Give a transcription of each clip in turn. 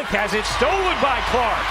Has it stolen by Clark.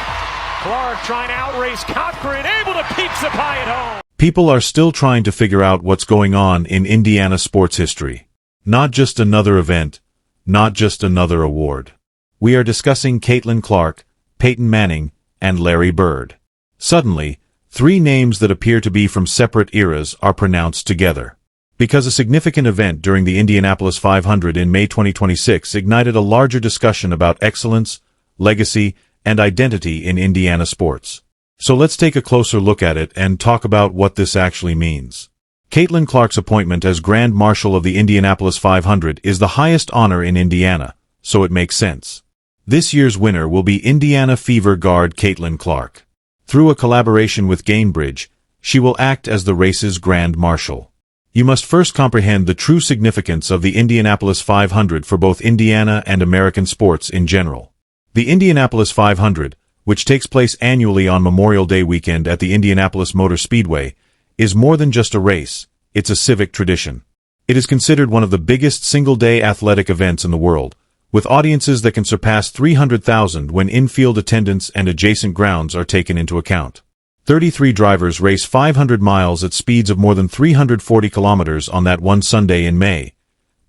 Clark trying to outrace Cochran, able to keep Sapai at home. People are still trying to figure out what's going on in Indiana sports history. Not just another event, not just another award. We are discussing Caitlin Clark, Peyton Manning, and Larry Bird. Suddenly, three names that appear to be from separate eras are pronounced together. Because a significant event during the Indianapolis 500 in May 2026 ignited a larger discussion about excellence, legacy, and identity in Indiana sports. So let's take a closer look at it and talk about what this actually means. Caitlin Clark's appointment as Grand Marshal of the Indianapolis 500 is the highest honor in Indiana, so it makes sense. This year's winner will be Indiana Fever guard Caitlin Clark. Through a collaboration with Gainbridge, she will act as the race's Grand Marshal. You must first comprehend the true significance of the Indianapolis 500 for both Indiana and American sports in general. The Indianapolis 500, which takes place annually on Memorial Day weekend at the Indianapolis Motor Speedway, is more than just a race, it's a civic tradition. It is considered one of the biggest single-day athletic events in the world, with audiences that can surpass 300,000 when infield attendance and adjacent grounds are taken into account. 33 drivers race 500 miles at speeds of more than 340 kilometers on that one Sunday in May,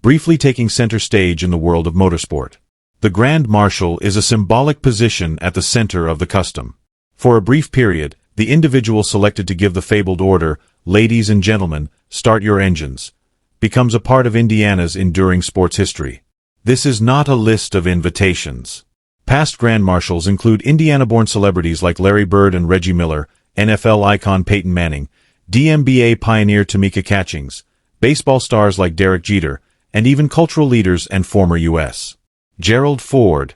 briefly taking center stage in the world of motorsport. The Grand Marshal is a symbolic position at the center of the custom. For a brief period, the individual selected to give the fabled order, "Ladies and gentlemen, start your engines," becomes a part of Indiana's enduring sports history. This is not a list of invitations. Past Grand Marshals include Indiana-born celebrities like Larry Bird and Reggie Miller, NFL icon Peyton Manning, WNBA pioneer Tamika Catchings, baseball stars like Derek Jeter, and even cultural leaders and former U.S. Gerald Ford,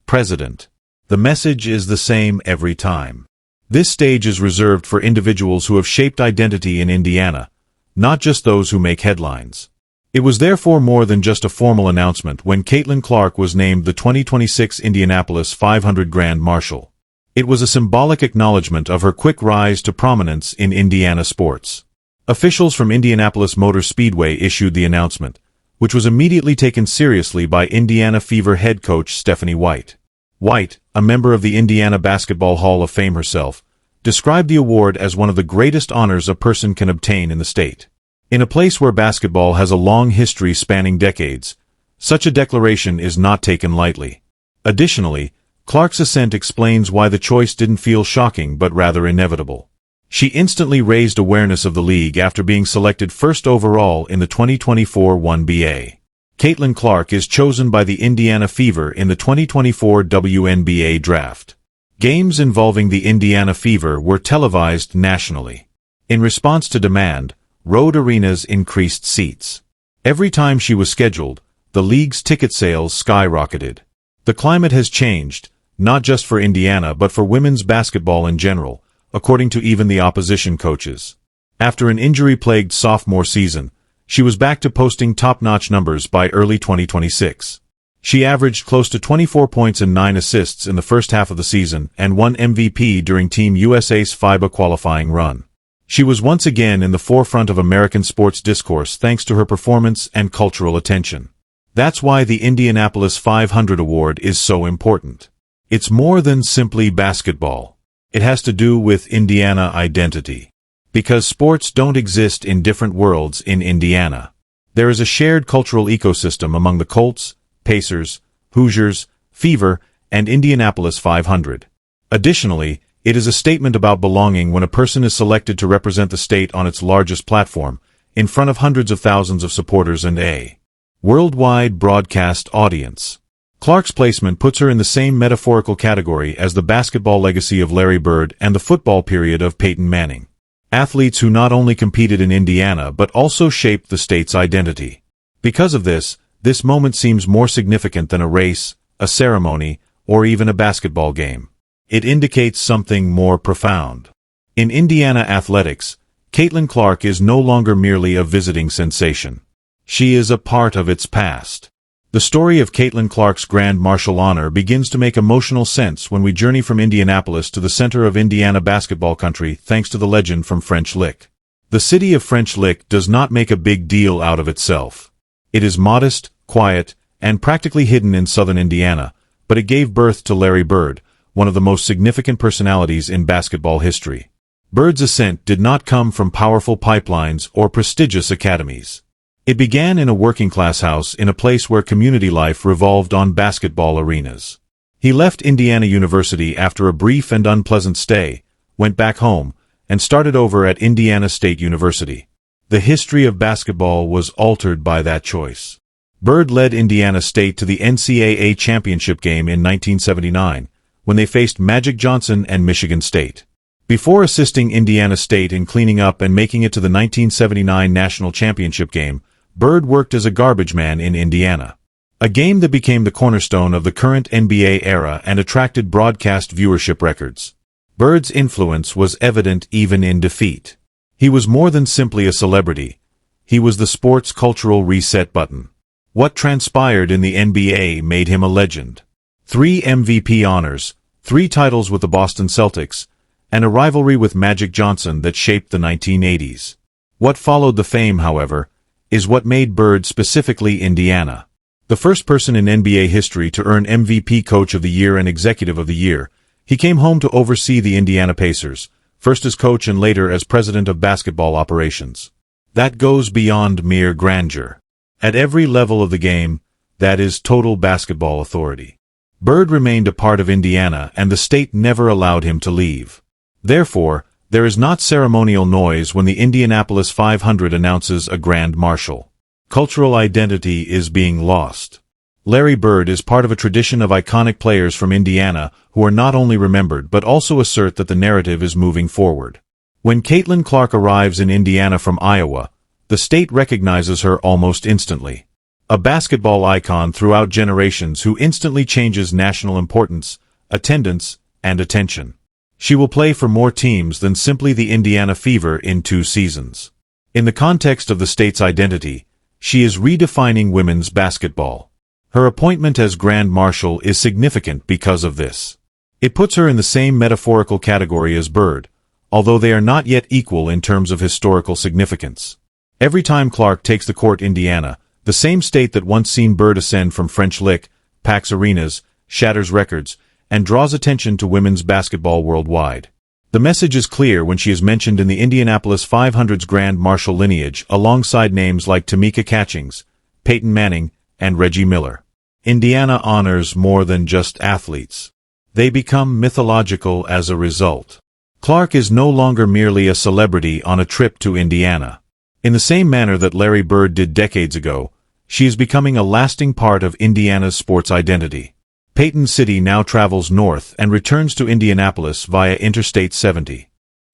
President. The message is the same every time. This stage is reserved for individuals who have shaped identity in Indiana, not just those who make headlines. It was therefore more than just a formal announcement when Caitlin Clark was named the 2026 Indianapolis 500 Grand Marshal. It was a symbolic acknowledgement of her quick rise to prominence in Indiana sports. Officials from Indianapolis Motor Speedway issued the announcement, which was immediately taken seriously by Indiana Fever head coach Stephanie White. White, a member of the Indiana Basketball Hall of Fame herself, described the award as one of the greatest honors a person can obtain in the state. In a place where basketball has a long history spanning decades, such a declaration is not taken lightly. Additionally, Clark's ascent explains why the choice didn't feel shocking but rather inevitable. She instantly raised awareness of the league after being selected first overall in the 2024 WNBA. Caitlin Clark is chosen by the Indiana Fever in the 2024 WNBA draft. Games involving the Indiana Fever were televised nationally. In response to demand, road arenas increased seats. Every time she was scheduled, the league's ticket sales skyrocketed. The climate has changed, not just for Indiana but for women's basketball in general, according to even the opposition coaches. After an injury-plagued sophomore season, she was back to posting top-notch numbers by early 2026. She averaged close to 24 points and 9 assists in the first half of the season and won MVP during Team USA's FIBA qualifying run. She was once again in the forefront of American sports discourse thanks to her performance and cultural attention. That's why the Indianapolis 500 award is so important. It's more than simply basketball. It has to do with Indiana identity. Because sports don't exist in different worlds in Indiana. There is a shared cultural ecosystem among the Colts, Pacers, Hoosiers, Fever, and Indianapolis 500. Additionally, it is a statement about belonging when a person is selected to represent the state on its largest platform, in front of hundreds of thousands of supporters and a worldwide broadcast audience. Clark's placement puts her in the same metaphorical category as the basketball legacy of Larry Bird and the football period of Peyton Manning. Athletes who not only competed in Indiana but also shaped the state's identity. Because of this moment seems more significant than a race, a ceremony, or even a basketball game. It indicates something more profound. In Indiana athletics, Caitlin Clark is no longer merely a visiting sensation. She is a part of its past. The story of Caitlin Clark's Grand Marshal honor begins to make emotional sense when we journey from Indianapolis to the center of Indiana basketball country thanks to the legend from French Lick. The city of French Lick does not make a big deal out of itself. It is modest, quiet, and practically hidden in southern Indiana, but it gave birth to Larry Bird, one of the most significant personalities in basketball history. Bird's ascent did not come from powerful pipelines or prestigious academies. It began in a working-class house in a place where community life revolved on basketball arenas. He left Indiana University after a brief and unpleasant stay, went back home, and started over at Indiana State University. The history of basketball was altered by that choice. Bird led Indiana State to the NCAA championship game in 1979, when they faced Magic Johnson and Michigan State. Before assisting Indiana State in cleaning up and making it to the 1979 national championship game, Bird worked as a garbage man in Indiana. A game that became the cornerstone of the current NBA era and attracted broadcast viewership records. Bird's influence was evident even in defeat. He was more than simply a celebrity. He was the sport's cultural reset button. What transpired in the NBA made him a legend. 3 MVP honors, 3 titles with the Boston Celtics, and a rivalry with Magic Johnson that shaped the 1980s. What followed the fame, however, is what made Bird specifically Indiana. The first person in NBA history to earn MVP Coach of the Year and Executive of the Year, he came home to oversee the Indiana Pacers, first as coach and later as president of basketball operations. That goes beyond mere grandeur. At every level of the game, that is total basketball authority. Bird remained a part of Indiana and the state never allowed him to leave. Therefore, there is not ceremonial noise when the Indianapolis 500 announces a grand marshal. Cultural identity is being lost. Larry Bird is part of a tradition of iconic players from Indiana who are not only remembered but also assert that the narrative is moving forward. When Caitlin Clark arrives in Indiana from Iowa, the state recognizes her almost instantly. A basketball icon throughout generations who instantly changes national importance, attendance, and attention. She will play for more teams than simply the Indiana Fever in 2 seasons. In the context of the state's identity, she is redefining women's basketball. Her appointment as Grand Marshal is significant because of this. It puts her in the same metaphorical category as Bird, although they are not yet equal in terms of historical significance. Every time Clark takes the court Indiana, the same state that once seen Bird ascend from French Lick, packs arenas, shatters records, and draws attention to women's basketball worldwide. The message is clear when she is mentioned in the Indianapolis 500's Grand Marshal lineage alongside names like Tamika Catchings, Peyton Manning, and Reggie Miller. Indiana honors more than just athletes. They become mythological as a result. Clark is no longer merely a celebrity on a trip to Indiana. In the same manner that Larry Bird did decades ago, she is becoming a lasting part of Indiana's sports identity. Peyton City now travels north and returns to Indianapolis via Interstate 70.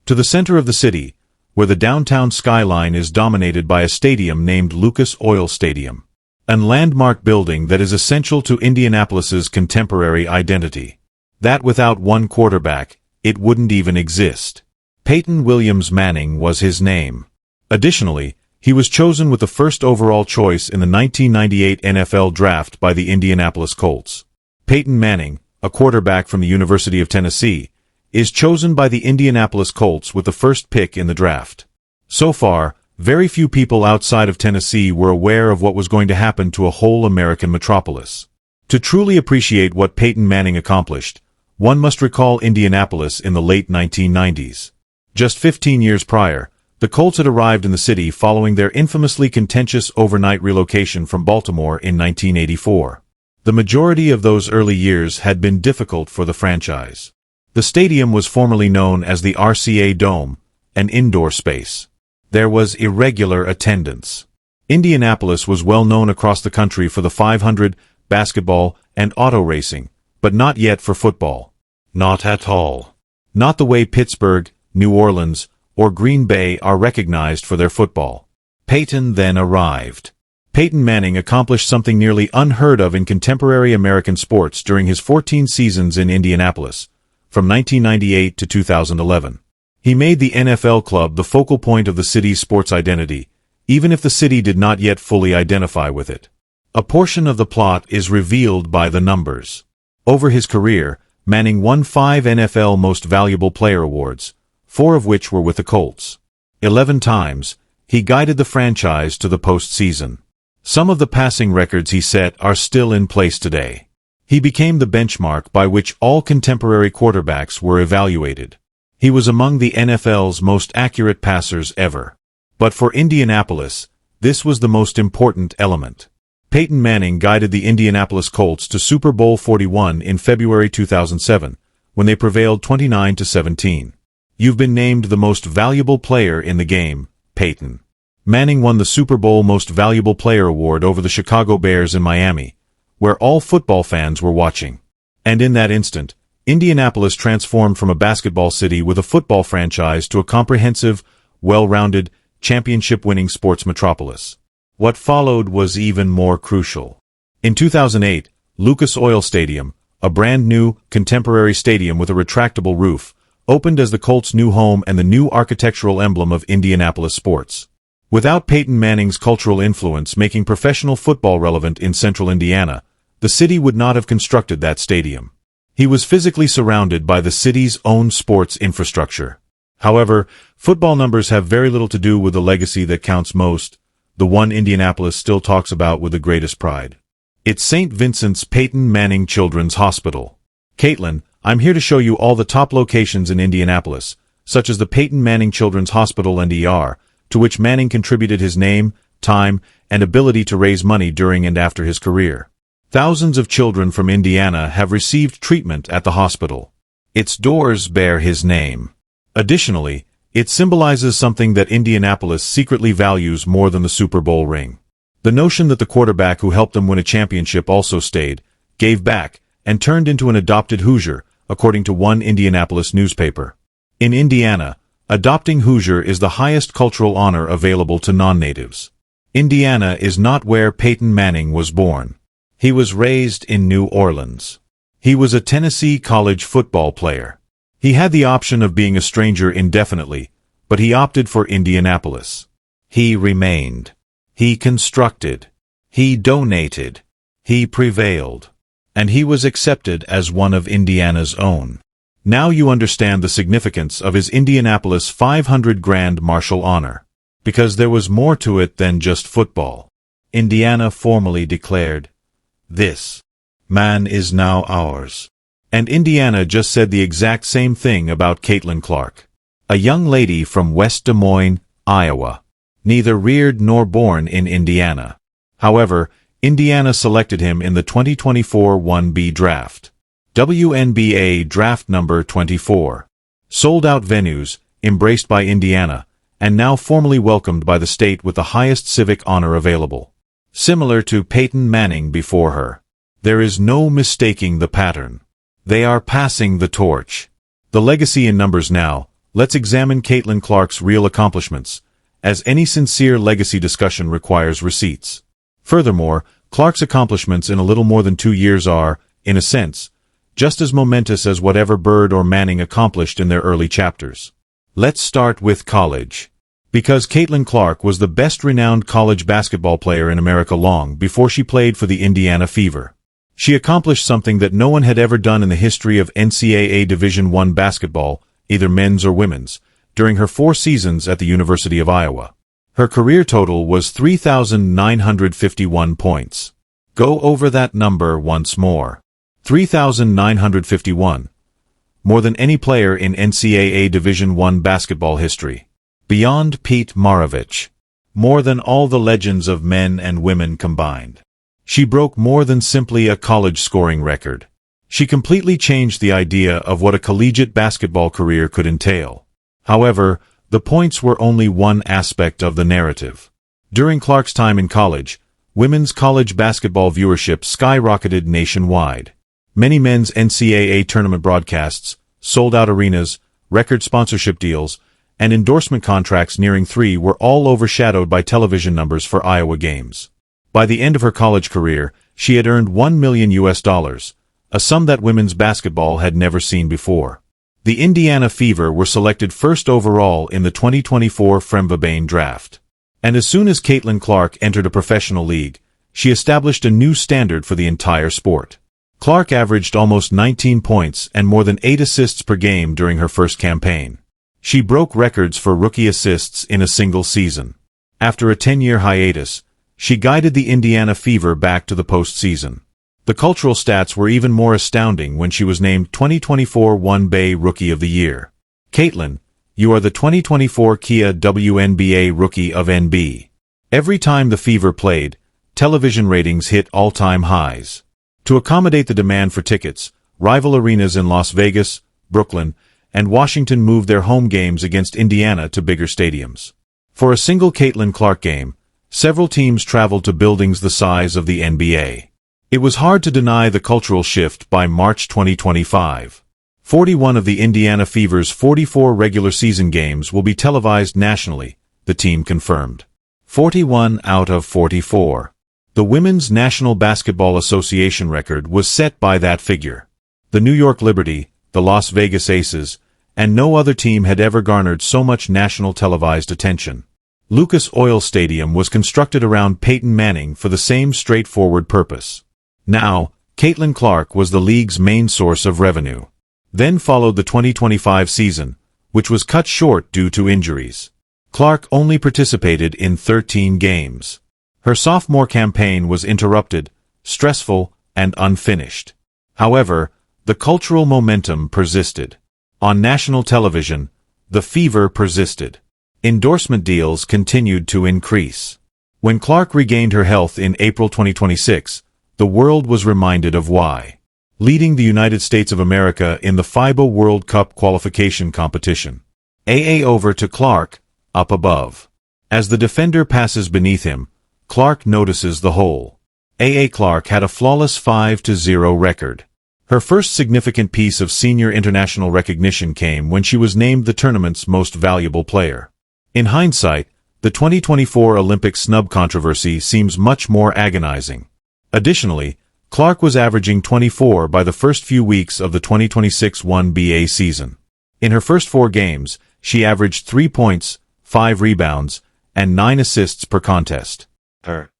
To the center of the city, where the downtown skyline is dominated by a stadium named Lucas Oil Stadium, a landmark building that is essential to Indianapolis's contemporary identity. That without one quarterback, it wouldn't even exist. Peyton Williams Manning was his name. Additionally, he was chosen with the first overall choice in the 1998 NFL Draft by the Indianapolis Colts. Peyton Manning, a quarterback from the University of Tennessee, is chosen by the Indianapolis Colts with the first pick in the draft. So far, very few people outside of Tennessee were aware of what was going to happen to a whole American metropolis. To truly appreciate what Peyton Manning accomplished, one must recall Indianapolis in the late 1990s. Just 15 years prior, the Colts had arrived in the city following their infamously contentious overnight relocation from Baltimore in 1984. The majority of those early years had been difficult for the franchise. The stadium was formerly known as the RCA Dome, an indoor space. There was irregular attendance. Indianapolis was well known across the country for the 500, basketball, and auto racing, but not yet for football. Not at all. Not the way Pittsburgh, New Orleans, or Green Bay are recognized for their football. Peyton then arrived. Peyton Manning accomplished something nearly unheard of in contemporary American sports during his 14 seasons in Indianapolis, from 1998 to 2011. He made the NFL club the focal point of the city's sports identity, even if the city did not yet fully identify with it. A portion of the plot is revealed by the numbers. Over his career, Manning won 5 NFL Most Valuable Player awards, 4 of which were with the Colts. 11 times, he guided the franchise to the postseason. Some of the passing records he set are still in place today. He became the benchmark by which all contemporary quarterbacks were evaluated. He was among the NFL's most accurate passers ever. But for Indianapolis, this was the most important element. Peyton Manning guided the Indianapolis Colts to Super Bowl 41 in February 2007, when they prevailed 29-17. You've been named the most valuable player in the game, Peyton. Manning won the Super Bowl Most Valuable Player award over the Chicago Bears in Miami, where all football fans were watching. And in that instant, Indianapolis transformed from a basketball city with a football franchise to a comprehensive, well-rounded, championship-winning sports metropolis. What followed was even more crucial. In 2008, Lucas Oil Stadium, a brand-new, contemporary stadium with a retractable roof, opened as the Colts' new home and the new architectural emblem of Indianapolis sports. Without Peyton Manning's cultural influence making professional football relevant in central Indiana, the city would not have constructed that stadium. He was physically surrounded by the city's own sports infrastructure. However, football numbers have very little to do with the legacy that counts most, the one Indianapolis still talks about with the greatest pride. It's St. Vincent's Peyton Manning Children's Hospital. Caitlin, I'm here to show you all the top locations in Indianapolis, such as the Peyton Manning Children's Hospital and ER, to which Manning contributed his name, time, and ability to raise money during and after his career. Thousands of children from Indiana have received treatment at the hospital. Its doors bear his name. Additionally, it symbolizes something that Indianapolis secretly values more than the Super Bowl ring. The notion that the quarterback who helped them win a championship also stayed, gave back, and turned into an adopted Hoosier, according to one Indianapolis newspaper. In Indiana, adopting Hoosier is the highest cultural honor available to non-natives. Indiana is not where Peyton Manning was born. He was raised in New Orleans. He was a Tennessee college football player. He had the option of being a stranger indefinitely, but he opted for Indianapolis. He remained. He constructed. He donated. He prevailed. And he was accepted as one of Indiana's own. Now you understand the significance of his Indianapolis 500 Grand Marshal honor. Because there was more to it than just football. Indiana formally declared, "This man is now ours." And Indiana just said the exact same thing about Caitlin Clark, a young lady from West Des Moines, Iowa, neither reared nor born in Indiana. However, Indiana selected him in the 2024 1B draft. WNBA draft number 24. Sold-out venues, embraced by Indiana, and now formally welcomed by the state with the highest civic honor available. Similar to Peyton Manning before her. There is no mistaking the pattern. They are passing the torch. The legacy in numbers now. Let's examine Caitlin Clark's real accomplishments, as any sincere legacy discussion requires receipts. Furthermore, Clark's accomplishments in a little more than 2 years are, in a sense, just as momentous as whatever Bird or Manning accomplished in their early chapters. Let's start with college. Because Caitlin Clark was the best-renowned college basketball player in America long before she played for the Indiana Fever. She accomplished something that no one had ever done in the history of NCAA Division I basketball, either men's or women's, during her 4 seasons at the University of Iowa. Her career total was 3,951 points. Go over that number once more. 3,951. More than any player in NCAA Division I basketball history. Beyond Pete Maravich. More than all the legends of men and women combined. She broke more than simply a college scoring record. She completely changed the idea of what a collegiate basketball career could entail. However, the points were only one aspect of the narrative. During Clark's time in college, women's college basketball viewership skyrocketed nationwide. Many men's NCAA tournament broadcasts, sold-out arenas, record sponsorship deals, and endorsement contracts nearing 3 were all overshadowed by television numbers for Iowa games. By the end of her college career, she had earned $1 million, a sum that women's basketball had never seen before. The Indiana Fever were selected first overall in the 2024 Fremvabane draft. And as soon as Caitlin Clark entered a professional league, she established a new standard for the entire sport. Clark averaged almost 19 points and more than 8 assists per game during her first campaign. She broke records for rookie assists in a single season. After a 10-year hiatus, she guided the Indiana Fever back to the postseason. The cultural stats were even more astounding when she was named 2024 WNBA Rookie of the Year. Caitlin, you are the 2024 Kia WNBA Rookie of NB. Every time the Fever played, television ratings hit all-time highs. To accommodate the demand for tickets, rival arenas in Las Vegas, Brooklyn, and Washington moved their home games against Indiana to bigger stadiums. For a single Caitlin Clark game, several teams traveled to buildings the size of the NBA. It was hard to deny the cultural shift by March 2025. 41 of the Indiana Fever's 44 regular season games will be televised nationally, the team confirmed. 41 out of 44. The Women's National Basketball Association record was set by that figure. The New York Liberty, the Las Vegas Aces, and no other team had ever garnered so much national televised attention. Lucas Oil Stadium was constructed around Peyton Manning for the same straightforward purpose. Now, Caitlin Clark was the league's main source of revenue. Then followed the 2025 season, which was cut short due to injuries. Clark only participated in 13 games. Her sophomore campaign was interrupted, stressful, and unfinished. However, the cultural momentum persisted. On national television, the Fever persisted. Endorsement deals continued to increase. When Clark regained her health in April 2026, the world was reminded of why. Leading the United States of America in the FIBA World Cup qualification competition. AA over to Clark, up above. As the defender passes beneath him, Clark notices the hole. AA Clark had a flawless 5-0 record. Her first significant piece of senior international recognition came when she was named the tournament's most valuable player. In hindsight, the 2024 Olympic snub controversy seems much more agonizing. Additionally, Clark was averaging 24 by the first few weeks of the 2026 WNBA season. In her first 4 games, she averaged 3 points, 5 rebounds, and 9 assists per contest. Her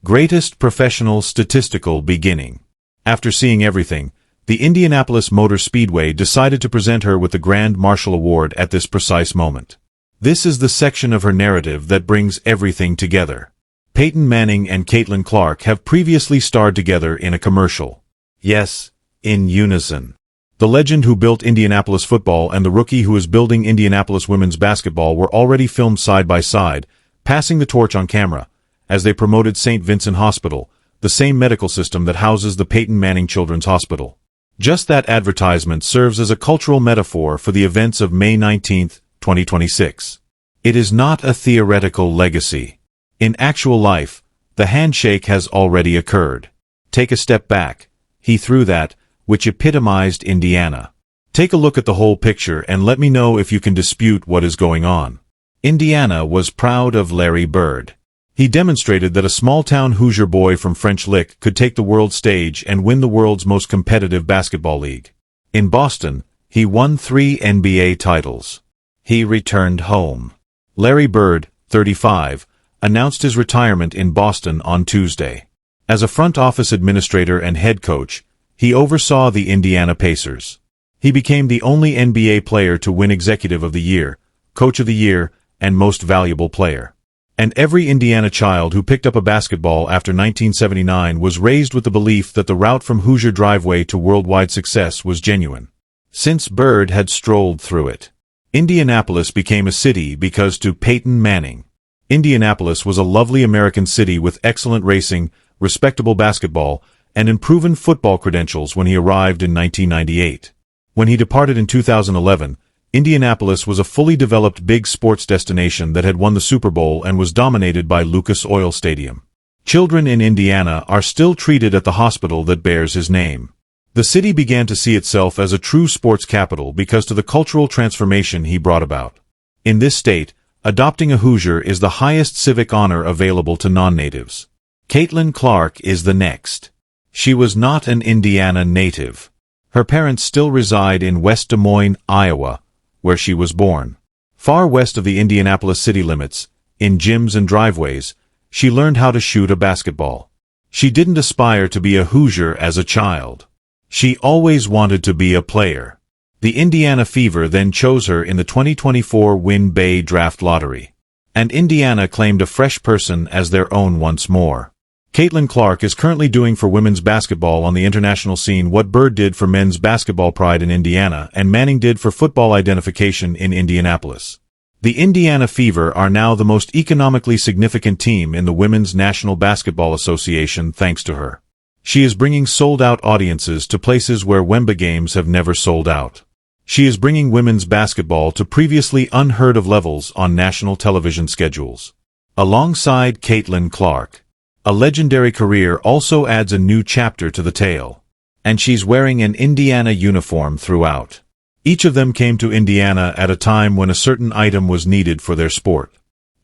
greatest professional statistical beginning. After seeing everything, the Indianapolis Motor Speedway decided to present her with the Grand Marshal Award at this precise moment. This is the section of her narrative that brings everything together. Peyton Manning and Caitlin Clark have previously starred together in a commercial. Yes, in unison. The legend who built Indianapolis football and the rookie who is building Indianapolis women's basketball were already filmed side by side, passing the torch on camera, as they promoted St. Vincent Hospital, the same medical system that houses the Peyton Manning Children's Hospital. Just that advertisement serves as a cultural metaphor for the events of May 19, 2026. It is not a theoretical legacy. In actual life, the handshake has already occurred. Take a step back. He threw that, which epitomized Indiana. Take a look at the whole picture and let me know if you can dispute what is going on. Indiana was proud of Larry Bird. He demonstrated that a small-town Hoosier boy from French Lick could take the world stage and win the world's most competitive basketball league. In Boston, he won 3 NBA titles. He returned home. Larry Bird, 35, announced his retirement in Boston on Tuesday. As a front office administrator and head coach, he oversaw the Indiana Pacers. He became the only NBA player to win Executive of the Year, Coach of the Year, and Most Valuable Player. And every Indiana child who picked up a basketball after 1979 was raised with the belief that the route from Hoosier driveway to worldwide success was genuine. Since Bird had strolled through it, Indianapolis became a city because to Peyton Manning. Indianapolis was a lovely American city with excellent racing, respectable basketball, and improved football credentials when he arrived in 1998. When he departed in 2011, Indianapolis was a fully developed big sports destination that had won the Super Bowl and was dominated by Lucas Oil Stadium. Children in Indiana are still treated at the hospital that bears his name. The city began to see itself as a true sports capital because of the cultural transformation he brought about. In this state, adopting a Hoosier is the highest civic honor available to non-natives. Caitlin Clark is the next. She was not an Indiana native. Her parents still reside in West Des Moines, Iowa, where she was born. Far west of the Indianapolis city limits, in gyms and driveways, she learned how to shoot a basketball. She didn't aspire to be a Hoosier as a child. She always wanted to be a player. The Indiana Fever then chose her in the 2024 WNBA draft lottery. And Indiana claimed a fresh person as their own once more. Caitlin Clark is currently doing for women's basketball on the international scene what Bird did for men's basketball pride in Indiana and Manning did for football identification in Indianapolis. The Indiana Fever are now the most economically significant team in the Women's National Basketball Association thanks to her. She is bringing sold-out audiences to places where WNBA games have never sold out. She is bringing women's basketball to previously unheard-of levels on national television schedules. Alongside Caitlin Clark, a legendary career also adds a new chapter to the tale. And she's wearing an Indiana uniform throughout. Each of them came to Indiana at a time when a certain item was needed for their sport.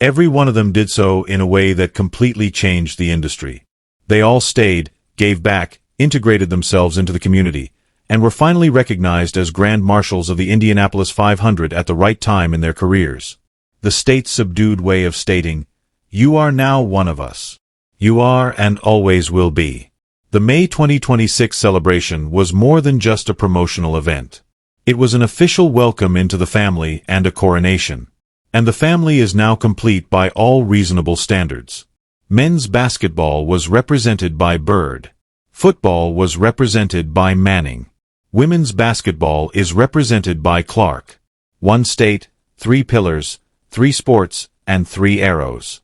Every one of them did so in a way that completely changed the industry. They all stayed, gave back, integrated themselves into the community, and were finally recognized as Grand Marshals of the Indianapolis 500 at the right time in their careers. The state's subdued way of stating, "You are now one of us. You are and always will be." The May 2026 celebration was more than just a promotional event. It was an official welcome into the family and a coronation. And the family is now complete by all reasonable standards. Men's basketball was represented by Bird. Football was represented by Manning. Women's basketball is represented by Clark. 1 state, 3 pillars, 3 sports, and 3 arrows.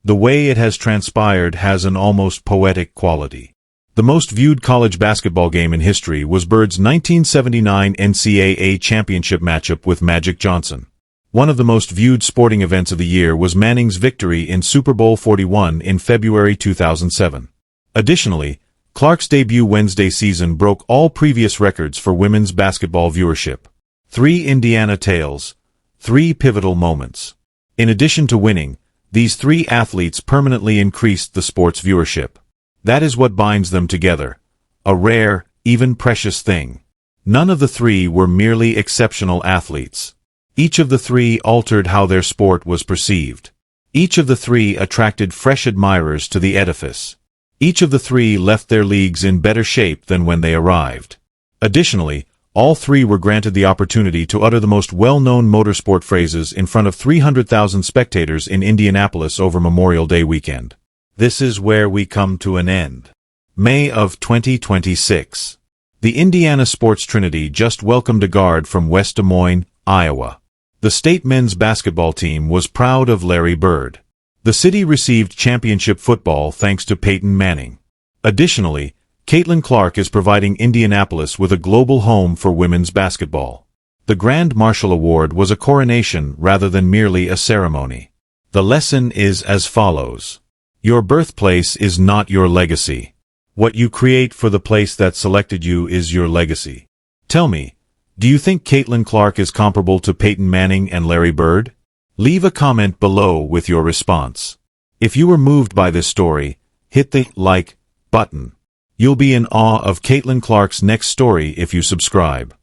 The way it has transpired has an almost poetic quality. The most viewed college basketball game in history was Bird's 1979 NCAA championship matchup with Magic Johnson. One of the most viewed sporting events of the year was Manning's victory in Super Bowl 41 in February 2007. Additionally, Clark's debut Wednesday season broke all previous records for women's basketball viewership. 3 Indiana tales, 3 pivotal moments. In addition to winning, these 3 athletes permanently increased the sport's viewership. That is what binds them together, a rare, even precious thing. None of the 3 were merely exceptional athletes. Each of the 3 altered how their sport was perceived. Each of the 3 attracted fresh admirers to the edifice. Each of the 3 left their leagues in better shape than when they arrived. Additionally, all 3 were granted the opportunity to utter the most well-known motorsport phrases in front of 300,000 spectators in Indianapolis over Memorial Day weekend. This is where we come to an end. May of 2026. The Indiana Sports Trinity just welcomed a guard from West Des Moines, Iowa. The state men's basketball team was proud of Larry Bird. The city received championship football thanks to Peyton Manning. Additionally, Caitlin Clark is providing Indianapolis with a global home for women's basketball. The Grand Marshal Award was a coronation rather than merely a ceremony. The lesson is as follows. Your birthplace is not your legacy. What you create for the place that selected you is your legacy. Tell me, do you think Caitlin Clark is comparable to Peyton Manning and Larry Bird? Leave a comment below with your response. If you were moved by this story, hit the like button. You'll be in awe of Caitlin Clark's next story if you subscribe.